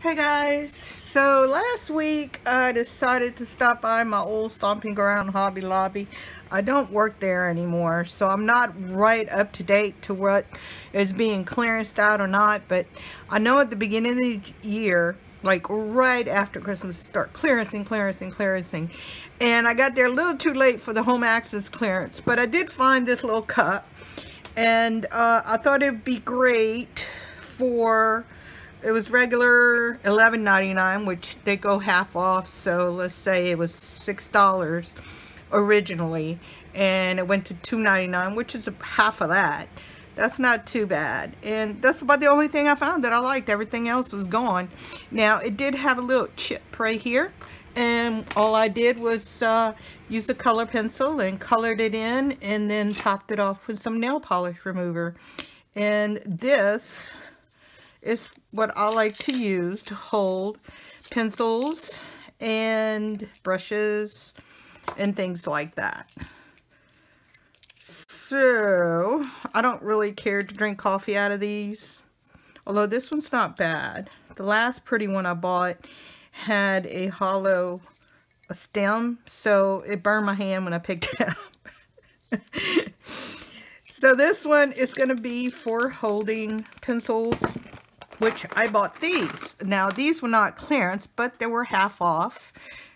Hey guys, so last week I decided to stop by my old stomping ground, Hobby Lobby. I don't work there anymore, so I'm not right up to date to what is being clearanced out or not, but I know at the beginning of the year, like right after Christmas, start clearancing, and I got there a little too late for the home access clearance, but I did find this little cup, and I thought it'd be great for... It was regular $11.99, which they go half off, so let's say it was $6 originally, and it went to $2.99, which is half of that. That's not too bad, and that's about the only thing I found that I liked. Everything else was gone. Now, it did have a little chip right here, and all I did was use a color pencil and colored it in, and then topped it off with some nail polish remover. And this is what I like to use to hold pencils and brushes and things like that. So I don't really care to drink coffee out of these, although this one's not bad. The last pretty one I bought had a hollow stem, so it burned my hand when I picked it up. So this one is going to be for holding pencils, which I bought these. Now, these were not clearance, but they were half off,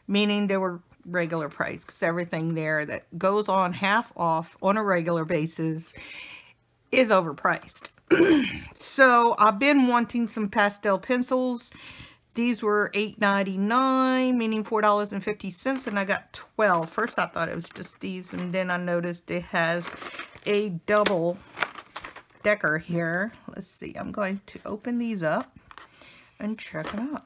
meaning they were regular price, because everything there that goes on half off on a regular basis is overpriced. So I've been wanting some pastel pencils. These were $8.99, meaning $4.50, and I got 12. First I thought it was just these, and then I noticed it has a double decker here. Let's see, I'm going to open these up and check it out.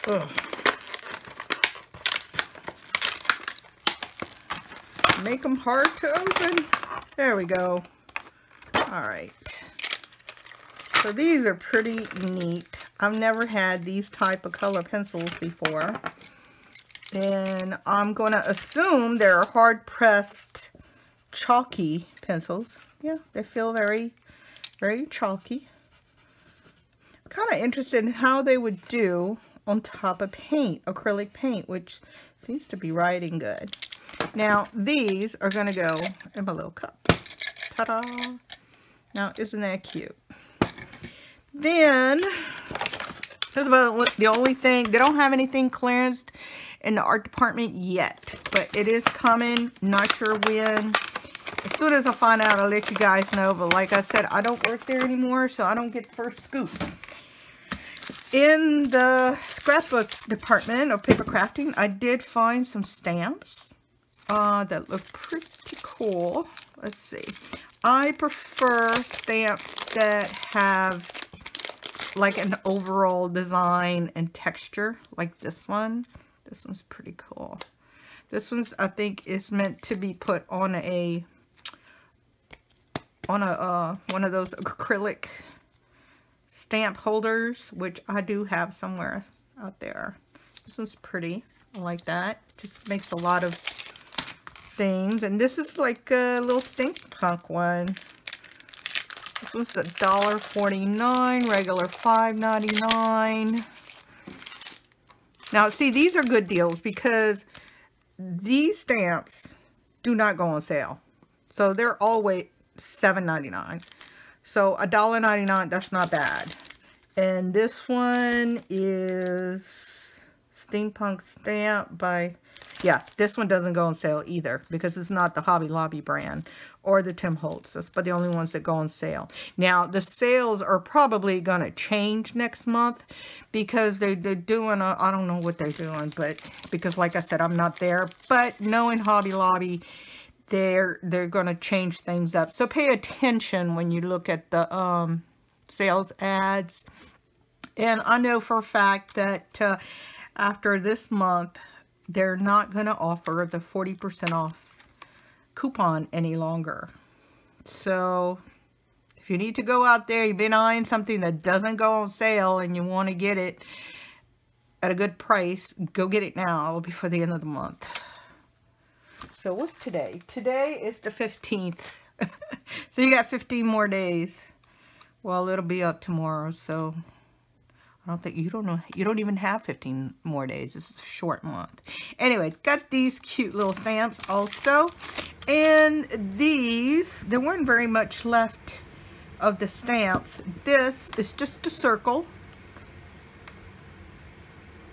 Ugh. Make them hard to open. There we go. All right. So these are pretty neat. I've never had these type of color pencils before. And I'm going to assume they're hard-pressed chalky pencils. Yeah, they feel very, very chalky. I'm kind of interested in how they would do on top of paint, acrylic paint, which seems to be riding good. Now, these are going to go in my little cup. Ta-da! Now, isn't that cute? Then, here's about the only thing. They don't have anything clearanced in the art department yet, but it is coming. Not sure when. As soon as I find out, I'll let you guys know. But like I said, I don't work there anymore, so I don't get the first scoop. In the scrapbook department of paper crafting, I did find some stamps that look pretty cool. Let's see. I prefer stamps that have like an overall design and texture, like this one. This one's pretty cool. This one's, I think, is meant to be put on a one of those acrylic stamp holders, which I do have somewhere out there. This one's pretty. I like that. Just makes a lot of things. And this is like a little steampunk one. This one's $1.49, regular $5.99. Now, see, these are good deals because these stamps do not go on sale. So they're always $7.99. So $1.99, that's not bad. And this one is Steampunk Stamp by... Yeah, this one doesn't go on sale either because it's not the Hobby Lobby brand or the Tim Holtz, but the only ones that go on sale. Now, the sales are probably going to change next month because they're doing a, I don't know what they're doing, but because like I said, I'm not there. But knowing Hobby Lobby, they're going to change things up. So pay attention when you look at the sales ads. And I know for a fact that after this month, they're not going to offer the 40% off coupon any longer. So if you need to go out there, you've been eyeing something that doesn't go on sale and you want to get it, at a good price, go get it now before the end of the month. So what's today? Today is the 15th. So you got 15 more days. Well, it'll be up tomorrow, so I don't think, you don't even have 15 more days. It's a short month. Anyway, got these cute little stamps also. And these, there weren't very much left of the stamps. This is just a circle,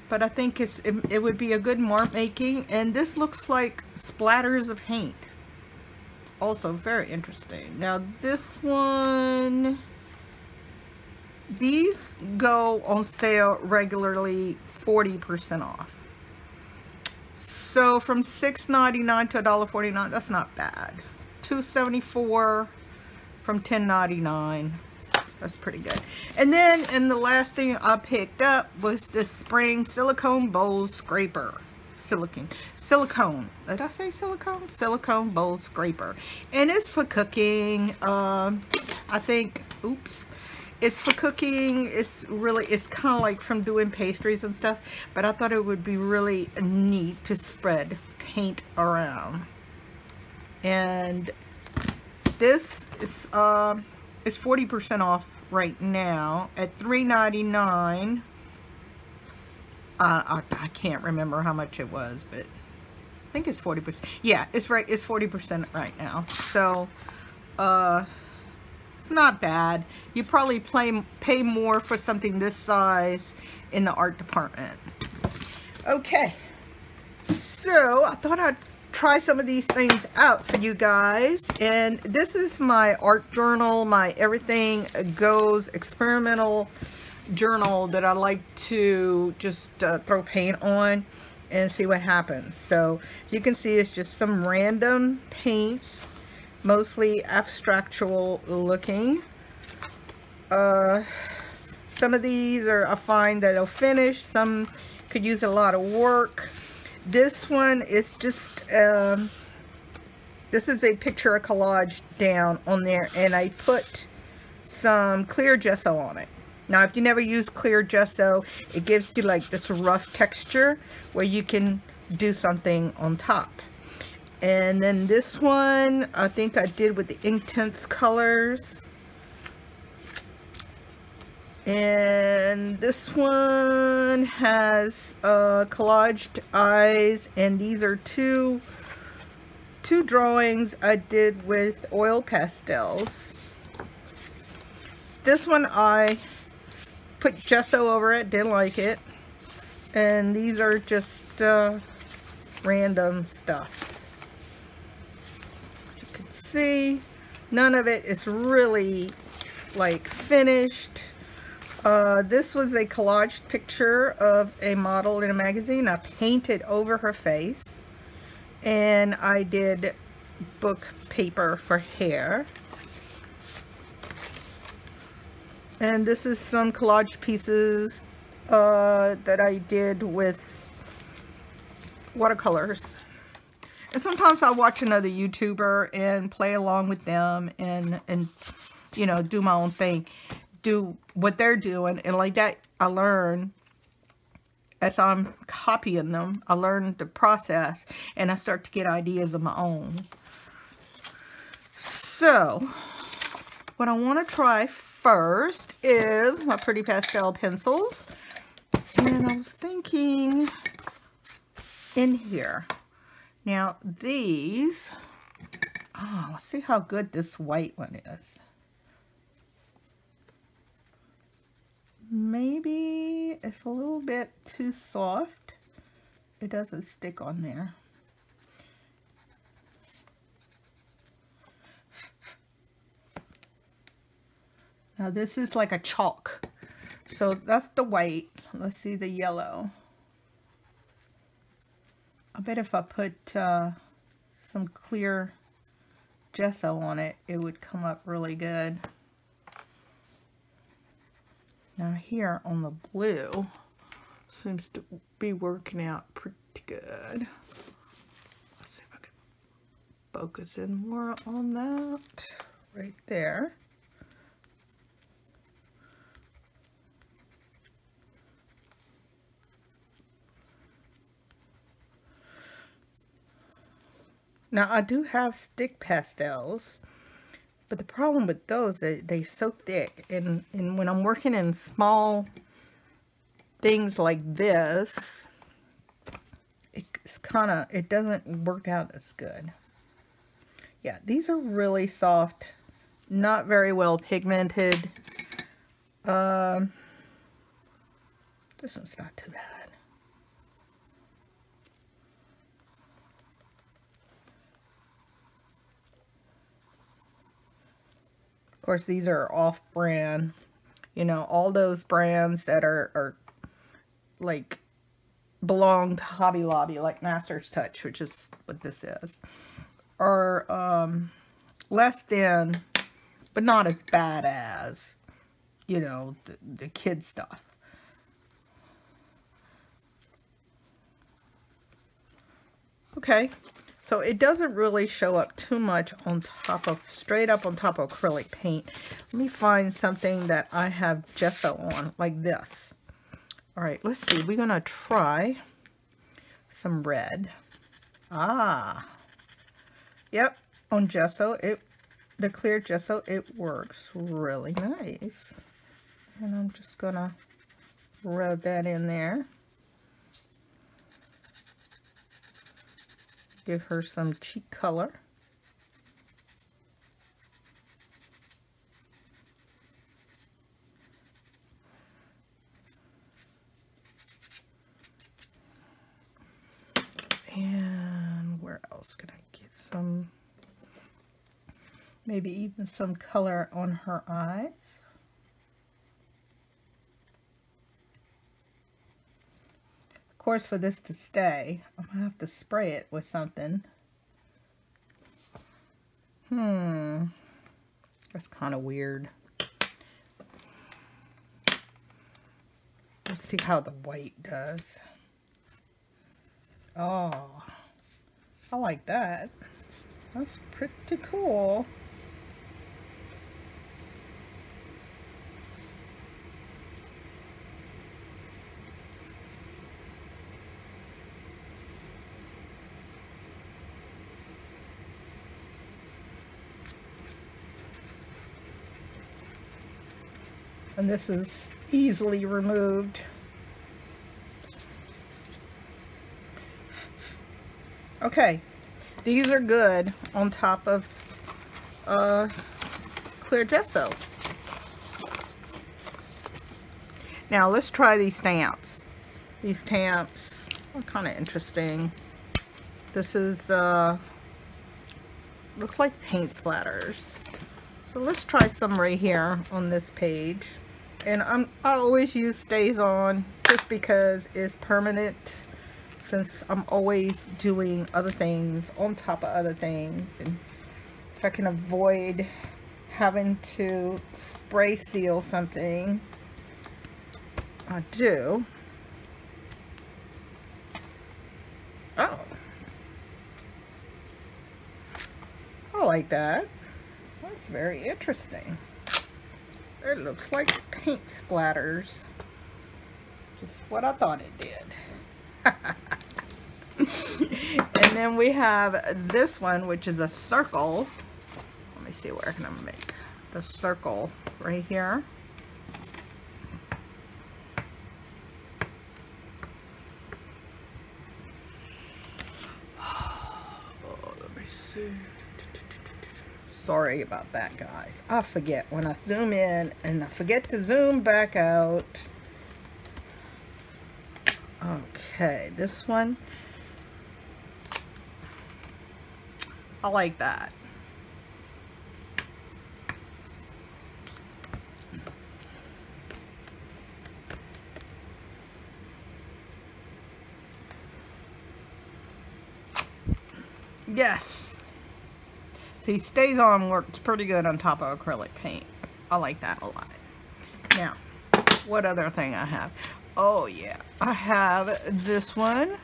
but I think it would be a good mark making. And this looks like splatters of paint. Also very interesting. Now this one, these go on sale regularly 40% off. So from $6.99 to $1.49, that's not bad. $2.74 from $10.99. That's pretty good. And then, and the last thing I picked up was this spring silicone bowl scraper. Silicone. Did I say silicone? Silicone bowl scraper. And it's for cooking. I think, oops. It's for cooking. It's kind of like from doing pastries and stuff. But I thought it would be really neat to spread paint around. And this is 40% off right now at $3.99. I can't remember how much it was, but I think it's 40%. Yeah, it's right. It's 40% right now. So, it's not bad. You probably pay more for something this size in the art department. Okay, so I thought I'd try some of these things out for you guys. And this is my art journal, my Everything Goes experimental journal that I like to just throw paint on and see what happens. So you can see it's just some random paints, mostly abstractual looking. Some of these are, I find that they'll finish, some could use a lot of work. This one is just this is a picture, a collage down on there, and I put some clear gesso on it. Now, if you never use clear gesso, it gives you like this rough texture where you can do something on top. And then this one, I think I did with the Intense colors. And this one has collaged eyes, and these are two drawings I did with oil pastels. This one I put gesso over it, didn't like it. And these are just random stuff. You can see none of it is really like finished. This was a collaged picture of a model in a magazine. I painted over her face, and I did book paper for hair. And this is some collage pieces that I did with watercolors. And sometimes I'll watch another YouTuber and play along with them and you know, do my own thing, do what they're doing, and like that I learn as I'm copying them. I learn the process and I start to get ideas of my own. So what I want to try first is my pretty pastel pencils, and I was thinking in here. Now these, oh, let's see how good this white one is. Maybe it's a little bit too soft. It doesn't stick on there. Now this is like a chalk. So that's the white. Let's see the yellow. I bet if I put some clear gesso on it, it would come up really good. Now here on the blue, seems to be working out pretty good. Let's see if I can focus in more on that right there. Now I do have stick pastels, but the problem with those, they're so thick, and when I'm working in small things like this, it doesn't work out as good. Yeah, these are really soft, not very well pigmented. This one's not too bad. Of course, these are off-brand. You know, all those brands that are like belong to Hobby Lobby, like Master's Touch, which is what this is, are less than, but not as bad as, you know, the kid stuff. Okay, so it doesn't really show up too much on top of, straight up on top of acrylic paint. Let me find something that I have gesso on, like this. All right, let's see. We're gonna try some red. Ah, yep, on gesso, the clear gesso, it works really nice. And I'm just gonna rub that in there. Give her some cheek color. And where else can I get some, maybe even some color on her eyes? Of course, for this to stay, I'm gonna have to spray it with something. That's kind of weird. Let's see how the white does. Oh, I like that. That's pretty cool. And this is easily removed. Okay, these are good on top of clear gesso. Now let's try these stamps. These stamps are kind of interesting. This is looks like paint splatters. So let's try some right here on this page. And I always use Stays On just because it's permanent, since I'm always doing other things on top of other things. And if I can avoid having to spray seal something, I do. Oh, I like that. That's very interesting. It looks like paint splatters. Just what I thought it did. And then we have this one, which is a circle. Let me see where can I make the circle right here. Oh, let me see. Sorry about that, guys. I forget when I zoom in and I forget to zoom back out. Okay, this one, I like that. Yes. See, Stays On works pretty good on top of acrylic paint. I like that a lot. Now, what other thing I have? Oh yeah, I have this one,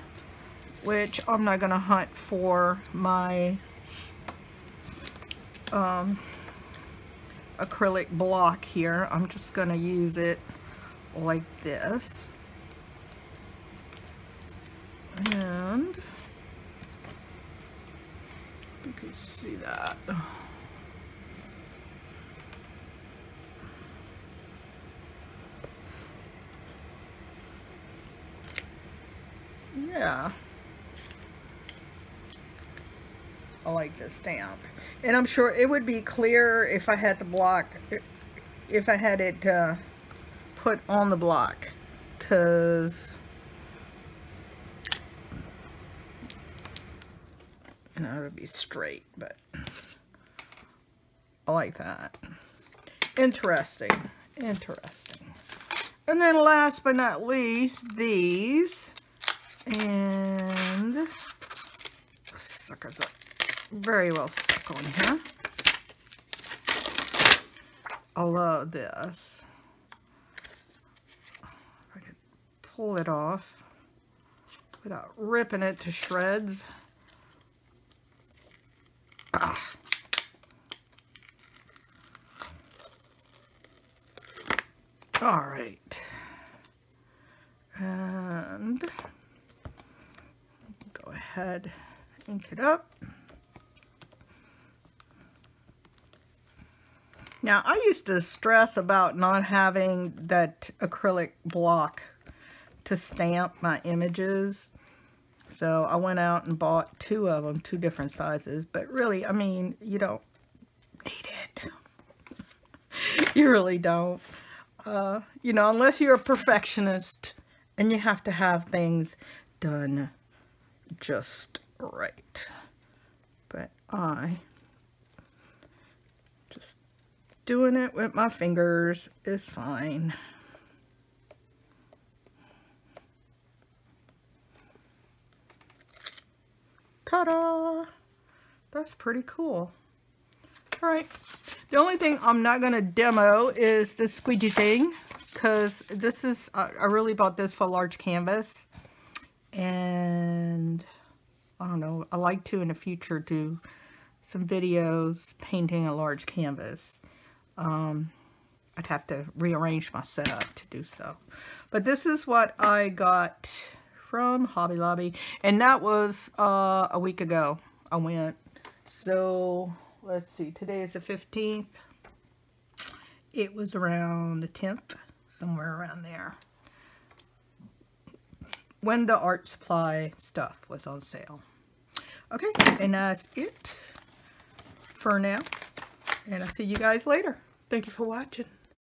which I'm not gonna hunt for my acrylic block here. I'm just gonna use it like this. And can see that. Yeah. I like this stamp. And I'm sure it would be clearer if I had the block, if I had it put on the block, because you know, it would be straight, but I like that. Interesting. Interesting. And then last but not least, these. And suckers are very well stuck on here. I love this. If I could pull it off without ripping it to shreds. Ah. All right. And go ahead, ink it up. Now, I used to stress about not having that acrylic block to stamp my images. So I went out and bought 2 of them, 2 different sizes. But really, I mean, you don't need it. You really don't. You know, unless you're a perfectionist and you have to have things done just right. But I just doing it with my fingers is fine. Ta-da! That's pretty cool. All right. The only thing I'm not going to demo is the squeegee thing, because this is, I really bought this for a large canvas. And I don't know, I like to in the future do some videos painting a large canvas. I'd have to rearrange my setup to do so. But this is what I got from Hobby Lobby, and that was a week ago I went. So let's see, today is the 15th. It was around the 10th, somewhere around there, when the art supply stuff was on sale. Okay, and that's it for now. And I'll see you guys later. Thank you for watching.